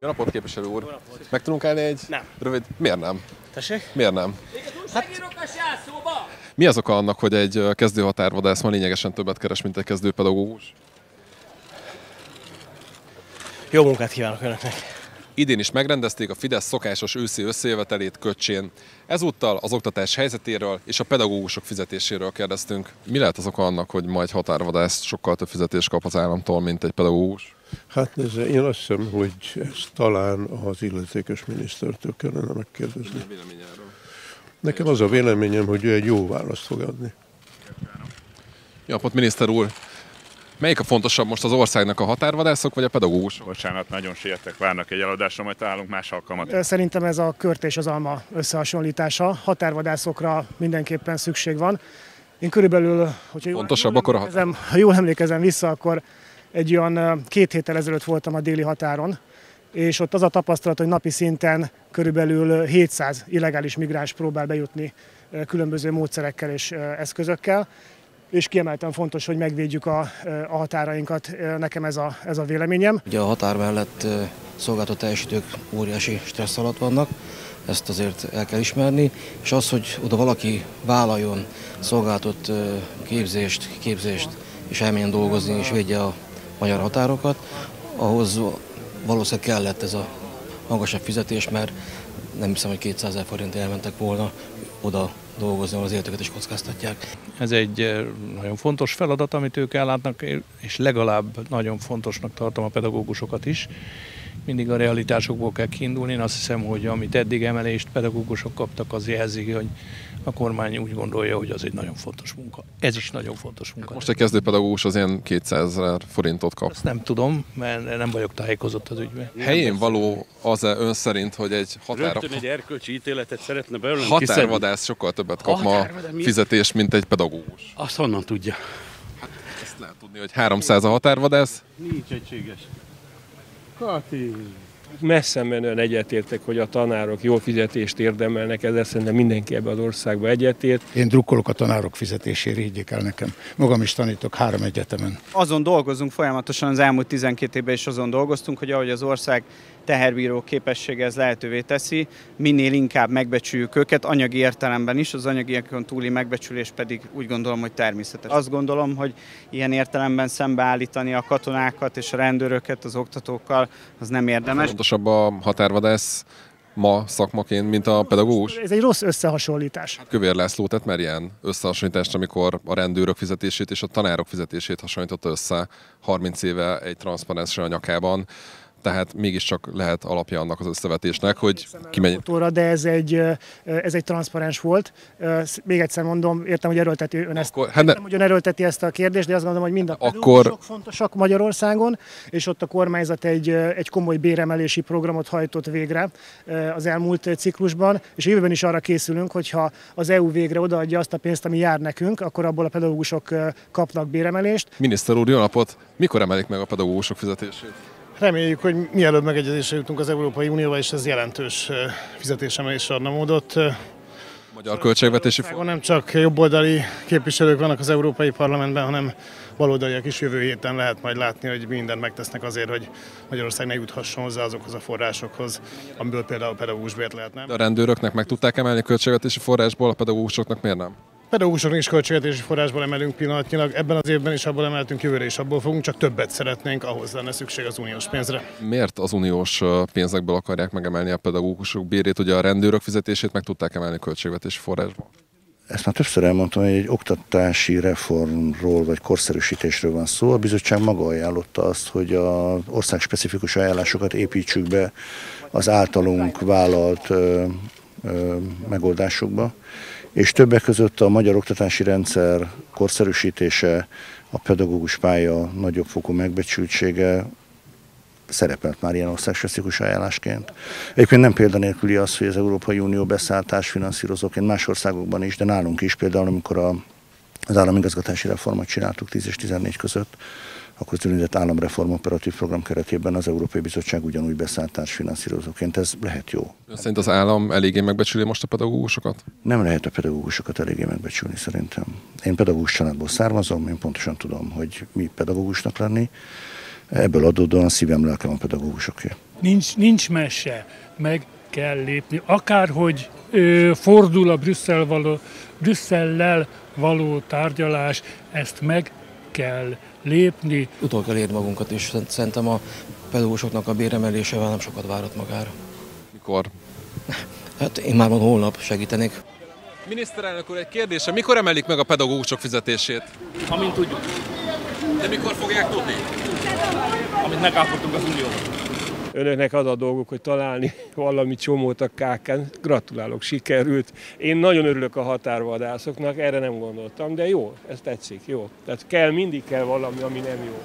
Jó napot, képviselő úr! Jó napot. Meg tudunk állni egy rövid... Miért nem? Tessék? Miért nem? Mi az oka annak, hogy egy kezdő határvadász ma lényegesen többet keres, mint egy kezdő pedagógus? Jó munkát kívánok Önöknek! Idén is megrendezték a Fidesz szokásos őszi összejövetelét Köcsén. Ezúttal az oktatás helyzetéről és a pedagógusok fizetéséről kérdeztünk. Mi lehet az oka annak, hogy ma egy határvadász sokkal több fizetést kap az államtól, mint egy pedagógus? Hát nézze, én azt hiszem, hogy ezt talán az illetékes minisztertől kellene megkérdezni. Nekem az a véleményem, hogy ő egy jó választ fog adni. Jó napot, miniszter úr! Melyik a fontosabb most az országnak, a határvadászok vagy a pedagógusok? Bocsánat, nagyon sietek, várnak egy eladásra, majd találunk más alkalmat. Szerintem ez a kört és az alma összehasonlítása. Határvadászokra mindenképpen szükség van. Én körülbelül, hogyha jól emlékezem vissza, akkor egy olyan 2 héttel ezelőtt voltam a déli határon, és ott az a tapasztalat, hogy napi szinten körülbelül 700 illegális migráns próbál bejutni különböző módszerekkel és eszközökkel, és kiemelten fontos, hogy megvédjük a határainkat. Nekem ez a véleményem. Ugye a határ mellett szolgáltató teljesítők óriási stressz alatt vannak, ezt azért el kell ismerni, és az, hogy oda valaki vállaljon szolgáltatott képzést, és elmenjen dolgozni, és védje a magyar határokat, ahhoz valószínűleg kellett ez a magasabb fizetés, mert nem hiszem, hogy 200 000 forint elmentek volna oda dolgozni, ahol az életüket is kockáztatják. Ez egy nagyon fontos feladat, amit ők ellátnak, és legalább nagyon fontosnak tartom a pedagógusokat is. Mindig a realitásokból kell kiindulni. Én azt hiszem, hogy amit eddig emelést pedagógusok kaptak, az jelzi, hogy a kormány úgy gondolja, hogy az egy nagyon fontos munka. Ez is nagyon fontos munka. Most egy kezdőpedagógus az ilyen 200 000 forintot kap. Azt nem tudom, mert nem vagyok tájékozott az ügyben. Helyén való az-e ön szerint, hogy egy Rögtön egy erkölcsi ítéletet szeretne belőlem határvadász sokkal többet kap ma fizetést, mint egy pedagógus? Azt honnan tudja? Hát ezt lehet tudni, hogy 300 a határvadász. Nincs egységes. Kati, messze menően egyetértek, hogy a tanárok jó fizetést érdemelnek, ezzel szerintem mindenki ebben az országban egyetért. Én drukkolok a tanárok fizetésére, higgyék el nekem. Magam is tanítok 3 egyetemen. Azon dolgozunk folyamatosan, az elmúlt 12 évben is azon dolgoztunk, hogy ahogy az ország teherbíró képessége ez lehetővé teszi, minél inkább megbecsüljük őket, anyagi értelemben is, az anyagiakon túli megbecsülés pedig úgy gondolom, hogy természetes. Azt gondolom, hogy ilyen értelemben szembeállítani a katonákat és a rendőröket az oktatókkal, az nem érdemes. Fontosabb a határvadász ma szakmaként, mint a pedagógus? Ez egy rossz összehasonlítás. Kövér László tett már ilyen összehasonlítást, amikor a rendőrök fizetését és a tanárok fizetését hasonlította össze 30 éve egy transzparenssel a nyakában. Tehát mégiscsak lehet alapja annak az összevetésnek, hogy kimegy. De ez egy transzparens volt. Még egyszer mondom, értem, hogy erőlteti ön ezt. Értem, hogy ön erőlteti ezt a kérdést, de azt gondolom, hogy mind a pedagógusok fontosak Magyarországon, és ott a kormányzat egy komoly béremelési programot hajtott végre az elmúlt ciklusban, és a jövőben is arra készülünk, hogyha az EU végre odaadja azt a pénzt, ami jár nekünk, akkor abból a pedagógusok kapnak béremelést. Miniszter úr, jó napot! Mikor emelik meg a pedagógusok fizetését? Reméljük, hogy mielőbb megegyezésre jutunk az Európai Unióval, és ez jelentős fizetésemelésre adna módot. Magyar költségvetési Nem csak jobboldali képviselők vannak az Európai Parlamentben, hanem baloldaliak is. Jövő héten lehet majd látni, hogy mindent megtesznek azért, hogy Magyarország ne juthasson hozzá azokhoz a forrásokhoz, amiből például pedagógusbért lehetne. De a rendőröknek meg tudták emelni költségvetési forrásból, a pedagógusoknak miért nem? Pedagógusoknak is költségvetési forrásból emelünk pillanatnyilag, ebben az évben is abból emeltünk, jövőre is abból fogunk, csak többet szeretnénk, ahhoz lenne szükség az uniós pénzre. Miért az uniós pénzekből akarják megemelni a pedagógusok bérét, ugye a rendőrök fizetését meg tudták emelni költségvetési forrásból? Ezt már többször elmondtam, hogy egy oktatási reformról vagy korszerűsítésről van szó. A bizottság maga ajánlotta azt, hogy az ország specifikus ajánlásokat építsük be az általunk vállalt megoldásokba. És többek között a magyar oktatási rendszer korszerűsítése, a pedagógus pálya nagyobb fokú megbecsültsége szerepelt már ilyen országspecifikus ajánlásként. Egyébként nem példanélküli az, hogy az Európai Unió beszáll társfinanszírozóként más országokban is, de nálunk is, például amikor az államigazgatási reformot csináltuk 10 és 14 között, akkor az úgynevezett államreform operatív program keretében az Európai Bizottság ugyanúgy beszállt társfinanszírozóként. Ez lehet jó. Ön szerint az állam eléggé megbecsüli most a pedagógusokat? Nem lehet a pedagógusokat eléggé megbecsülni szerintem. Én pedagógus családból származom, én pontosan tudom, hogy mi pedagógusnak lenni. Ebből adódóan szívem, lelkem a pedagógusoké. nincs mese, meg kell lépni. Akárhogy fordul a Brüsszellel való tárgyalás, ezt meg kell lépni. Utol kell érni magunkat, és szerintem a pedagógusoknak a béremelésével nem sokat várat magára. Mikor? Hát én már van holnap segítenék. Miniszterelnök úr, egy kérdése, mikor emelik meg a pedagógusok fizetését? Amint tudjuk. De mikor fogják tudni? Amit megállapodtunk az Unióban. Önöknek az a dolguk, hogy találni valami csomót a kákán. Gratulálok, sikerült. Én nagyon örülök a határvadászoknak, erre nem gondoltam, de jó, ez tetszik, jó. Tehát mindig kell valami, ami nem jó.